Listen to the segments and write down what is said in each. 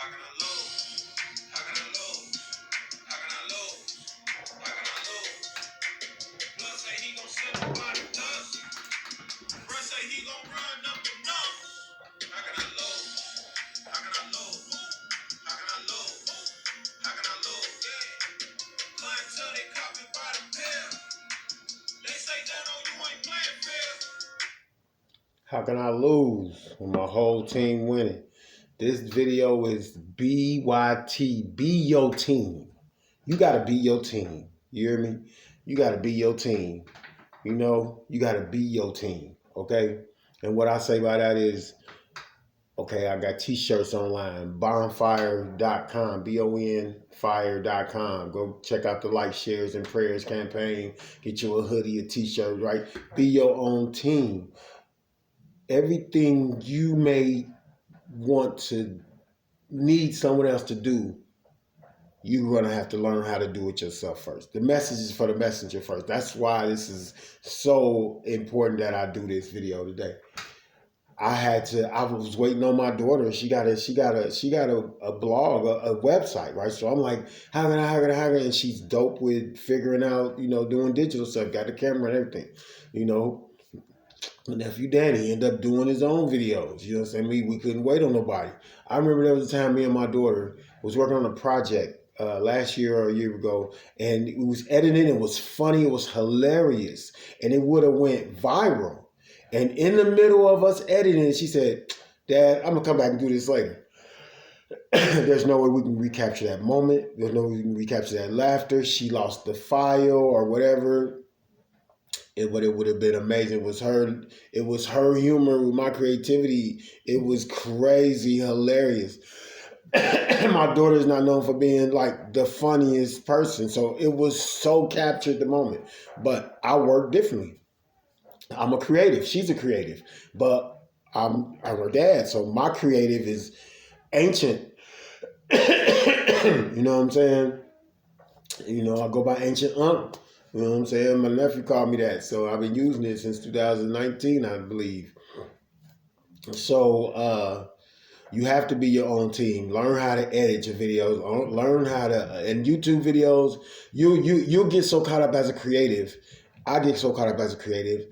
How can I lose? How can I lose? How can I lose? How can I lose? Blood say he gon' slip up out of dust. Bruh say he gon' run up the numbers. How can I lose? How can I lose? How can I lose? How can I lose? Yeah. Client till they copy by the pill. They say that on you ain't playing fair. How can I lose when my whole team winning? This video is BYT. Be your team. You gotta be your team. You hear me? You gotta be your team. You know, you gotta be your team. Okay? And what I say by that is, okay, I got t-shirts online, bonfire.com, bonfire.com. Go check out the Like, Shares, and Prayers campaign. Get you a hoodie, a t-shirt, right? Be your own team. Everything you may want to need someone else to do, you're going to have to learn how to do it yourself first. The message is for the messenger first. That's why this is so important that I do this video today. I was waiting on my daughter. She got a blog, a website, right? So I'm like, how can I? And she's dope with figuring out, doing digital stuff, got the camera and everything, My nephew Danny ended up doing his own videos. You know what I'm saying? We couldn't wait on nobody. I remember there was a time me and my daughter was working on a project last year or a year ago, and it was editing. It was funny. It was hilarious, and it would have went viral. And in the middle of us editing, she said, "Dad, I'm gonna come back and do this later." There's no way we can recapture that moment. There's no way we can recapture that laughter. She lost the file or whatever. But it would have been amazing. It was her humor with my creativity. It was crazy, hilarious. My daughter is not known for being like the funniest person. So it was so captured the moment. But I work differently. I'm a creative. She's a creative. But I'm her dad. So my creative is ancient. You know what I'm saying? I go by Ancient Unc. You know what I'm saying? My nephew called me that. So I've been using it since 2019, I believe. So you have to be your own team. Learn how to edit your videos. Learn how to, and YouTube videos, you'll get so caught up as a creative. I get so caught up as a creative.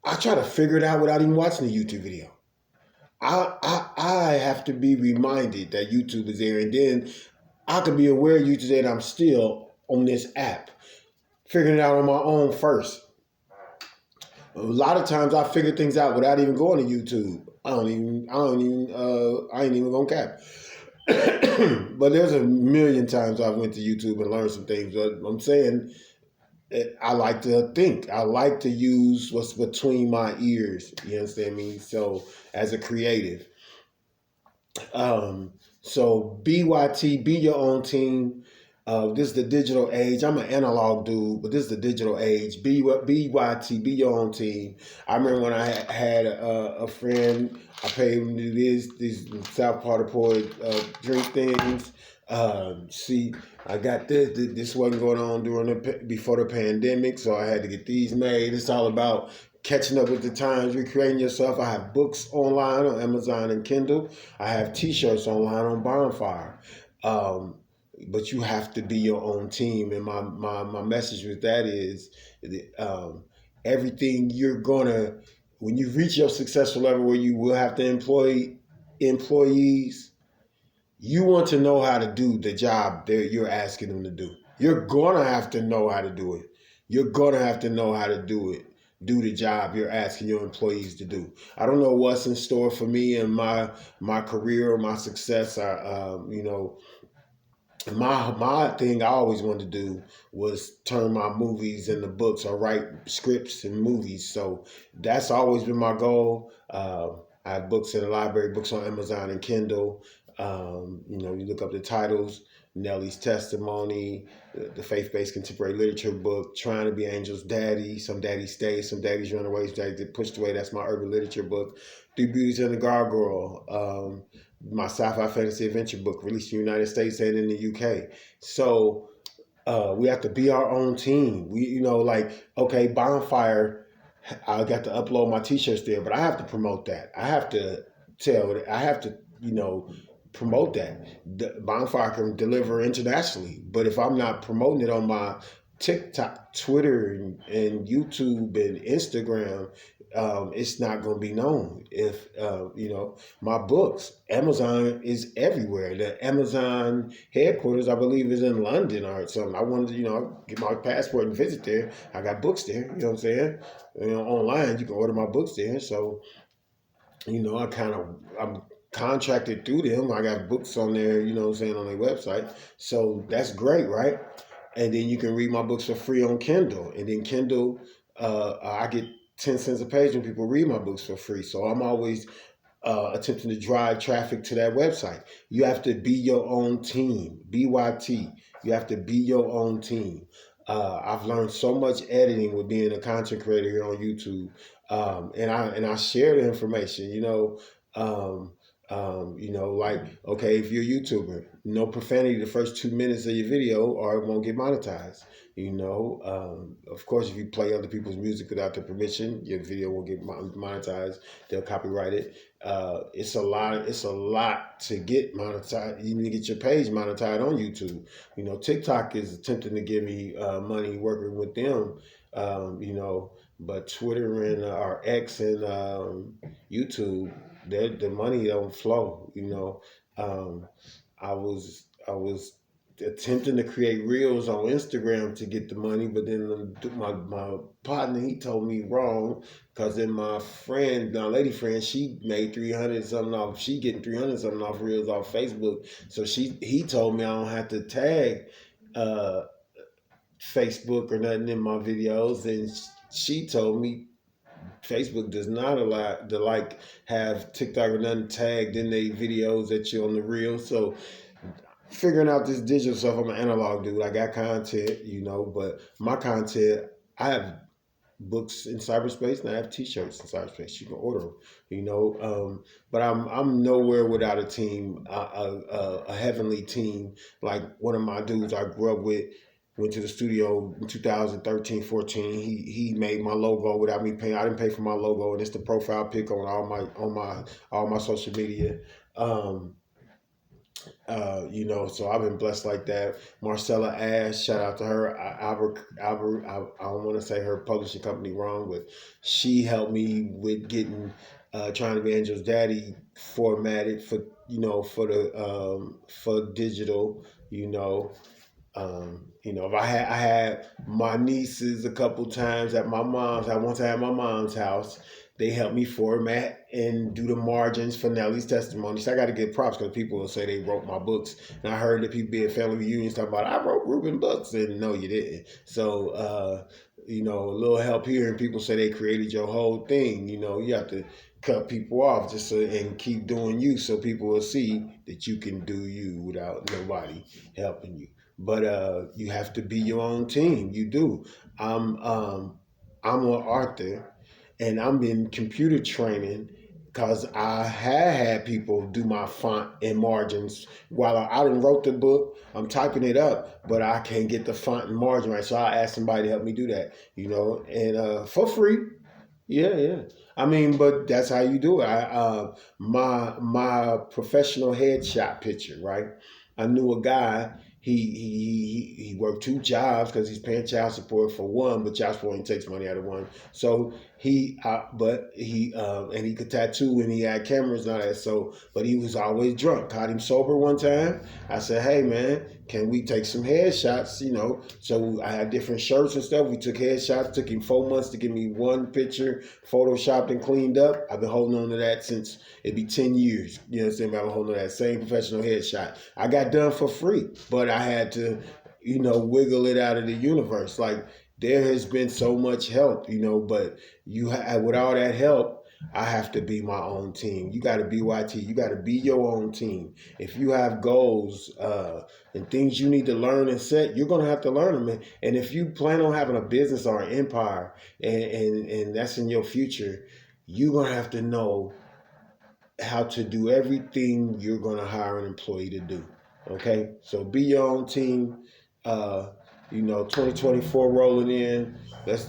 I try to figure it out without even watching the YouTube video. I have to be reminded that YouTube is there, and then I can be aware of YouTube that I'm still on this app. Figuring it out on my own first. A lot of times I figure things out without even going to YouTube. I ain't even gonna cap. But there's a million times I went to YouTube and learned some things. But I'm saying I like to think. I like to use what's between my ears. You understand me? So as a creative. So BYT, be your own team. This is the digital age. I'm an analog dude, but this is the digital age. BYT, be your own team. I remember when I had a friend, I paid him to do these South Part of Poet drink things. See, I got this wasn't going on before the pandemic, so I had to get these made. It's all about catching up with the times, recreating yourself. I have books online on Amazon and Kindle. I have t-shirts online on Bonfire. But you have to be your own team. And my message with that is everything when you reach your successful level where you will have to employ employees, you want to know how to do the job that you're asking them to do. You're going to have to know how to do it. You're going to have to know how to do it. Do the job you're asking your employees to do. I don't know what's in store for me and my career or my success. My thing I always wanted to do was turn my movies into books or write scripts and movies. So that's always been my goal. I have books in the library, books on Amazon and Kindle. You look up the titles: Nellie's Testimony, the Faith-Based Contemporary Literature book, Trying to Be Angel's Daddy, Some Daddies Stay, Some Daddies Run Away, Some Daddies Get Pushed Away. That's my urban literature book. Three Beauties and a Gargoyle, my sci-fi fantasy adventure book, released in the United States and in the UK. So we have to be our own team. Okay, Bonfire, I got to upload my t-shirts there, but I have to promote that. I have to promote that. The Bonfire can deliver internationally, but if I'm not promoting it on my TikTok, Twitter, and YouTube and Instagram, it's not going to be known. If my books, Amazon is everywhere. The Amazon headquarters, I believe, is in London or something. I wanted to, get my passport and visit there. I got books there. You know what I'm saying? Online, you can order my books there. So I'm contracted through them. I got books on there, on their website. So that's great, right? And then you can read my books for free on Kindle. And then Kindle, I get 10 cents a page when people read my books for free. So I'm always attempting to drive traffic to that website. You have to be your own team. BYT. You have to be your own team. I've learned so much editing with being a content creator here on YouTube, and I share the information. Like, okay, if you're a YouTuber, no profanity the first 2 minutes of your video, or it won't get monetized. Of course, if you play other people's music without their permission, your video won't get monetized. They'll copyright it. It's a lot. It's a lot to get monetized. You need to get your page monetized on YouTube. TikTok is attempting to give me money working with them. But Twitter and or X and YouTube, the money don't flow. I was attempting to create reels on Instagram to get the money, but then my partner, he told me wrong, because then my lady friend, she made 300 something off. She getting 300 something off reels off Facebook. So he told me I don't have to tag Facebook or nothing in my videos, and she told me Facebook does not allow to have TikTok or nothing tagged in their videos that you're on the reel. So figuring out this digital stuff, I'm an analog dude. I got content, but my content, I have books in cyberspace and I have t-shirts in cyberspace. You can order them, but I'm nowhere without a team, a heavenly team. Like one of my dudes I grew up with, went to the studio in 2013, 14. He made my logo without me paying. I didn't pay for my logo, and it's the profile pic on all my social media. So I've been blessed like that. Marcella Ash, shout out to her. I don't want to say her publishing company wrong, but she helped me with getting Trying to Be Angel's Daddy formatted for digital. If I had my nieces a couple times at my mom's. I once had my mom's house. They helped me format and do the margins for Nellie's testimony. So I got to get props, because people will say they wrote my books. And I heard that people be at family reunions talking about, I wrote Reuben books. And no, you didn't. So, a little help here. And people say they created your whole thing. You have to cut people off and keep doing you, so people will see that you can do you without nobody helping you. But you have to be your own team. You do. I'm an author, and I'm in computer training, because I had people do my font and margins while I didn't wrote the book. I'm typing it up, but I can't get the font and margin right. So I asked somebody to help me do that, and for free. Yeah. I mean, but that's how you do it. My professional headshot picture, right? I knew a guy. He worked 2 jobs because he's paying child support for one, but child support only takes money out of one. So and he could tattoo, and he had cameras and all that. So, but he was always drunk. Caught him sober one time. I said, hey man, can we take some headshots? So I had different shirts and stuff. We took headshots. Took him 4 months to give me one picture, photoshopped and cleaned up. I've been holding on to that since it'd be 10 years. You know what I'm saying? I've been holding on to that same professional headshot. I got done for free, but I had to, wiggle it out of the universe. Like, there has been so much help, but with all that help, I have to be my own team. You got to be YT. You got to be your own team. If you have goals and things you need to learn and set, you're going to have to learn them. And if you plan on having a business or an empire, and that's in your future, you're going to have to know how to do everything you're going to hire an employee to do. Okay? So be your own team. 2024 rolling in. Let's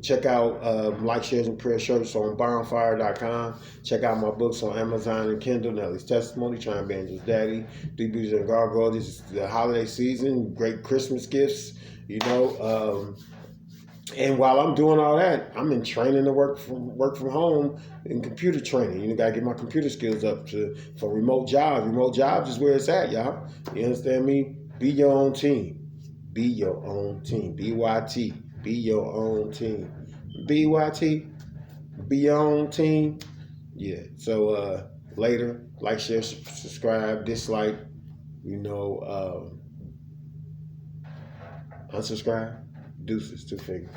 check out Like, Shares, and Prayer shirts on bonfire.com. Check out my books on Amazon and Kindle. Nelly's Testimony, Trying Banjo's Daddy, Deep Beauties and Gargoyle. This is the holiday season. Great Christmas gifts. And while I'm doing all that, I'm in training to work from home in computer training. Gotta get my computer skills up for remote jobs. Remote jobs is where it's at, y'all. You understand me? Be your own team. Be your own team. BYT. Be your own team. BYT. Be your own team. Yeah. So later, like, share, subscribe, dislike. Unsubscribe. Deuces, two fingers.